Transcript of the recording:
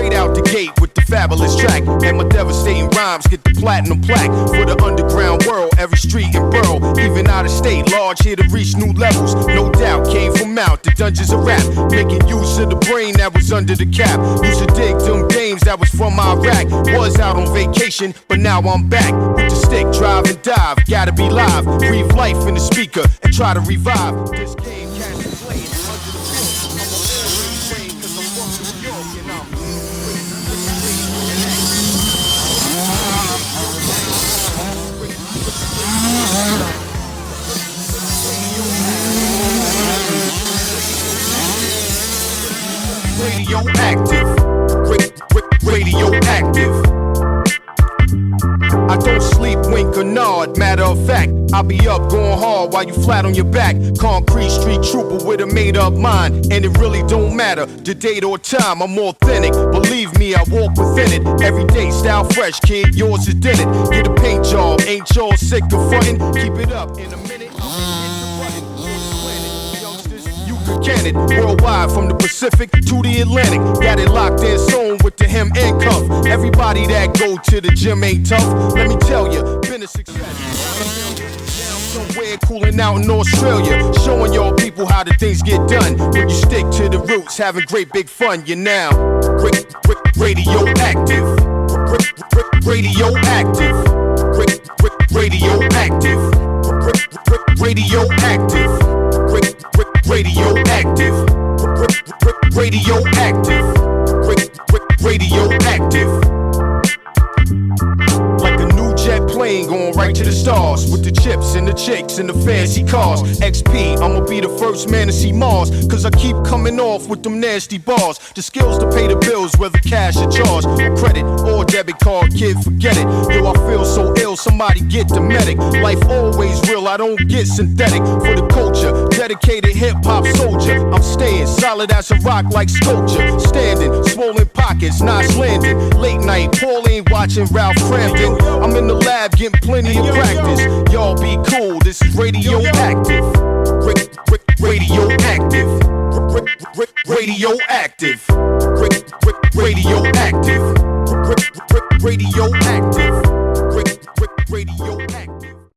Straight out the gate with the fabulous track, and my devastating rhymes get the platinum plaque for the underground world. Every street and borough, even out of state, large here to reach new levels. No doubt, came from out the dungeons of rap, making use of the brain that was under the cap. Used to dig them games that was from Iraq. Was out on vacation, but now I'm back with the stick, drive and dive. Gotta be live, breathe life in the speaker and try to revive this game. Cats are playing under the field. I'm a always saying 'cause I'm from New York and I'm radioactive, radioactive. I don't sleep, wink or nod. Matter of fact, I'll be up going hard while you flat on your back. Concrete street trooper with a made-up mind, and it really don't matter the date or time. I'm authentic, believe me, I walk within it. Everyday style fresh, kid, yours is did it. Get a paint job, ain't y'all sick of frontin'? Keep it up in a minute. Can it worldwide from the Pacific to the Atlantic? Got it locked in, sewn with the hem and cuff. Everybody that go to the gym ain't tough. Let me tell you, been a success. Down somewhere cooling out in Australia, showing y'all people how the things get done. When you stick to the roots, having great big fun, you're now radioactive, radioactive, radioactive, radioactive. Radioactive, radioactive, radioactive. Like a new jet plane going right to the stars, with the chips and the chicks and the fancy cars. XP, I'ma be the first man to see Mars, 'cause I keep coming off with them nasty bars. The skills to pay the bills, whether cash or charge, or credit or debit card, kid, forget it. Yo, I feel so ill, somebody get the medic. Life always real, I don't get synthetic. For the culture, dedicated hip-hop soldier, I'm staying solid as a rock like sculpture. Standing, swollen pockets, nice landing. Late night, Pauline watching Ralph Crampton. I'm in the lab getting plenty of practice. Y'all be cool, this is radioactive. Radioactive. Radioactive. Radioactive. Radioactive. Radioactive.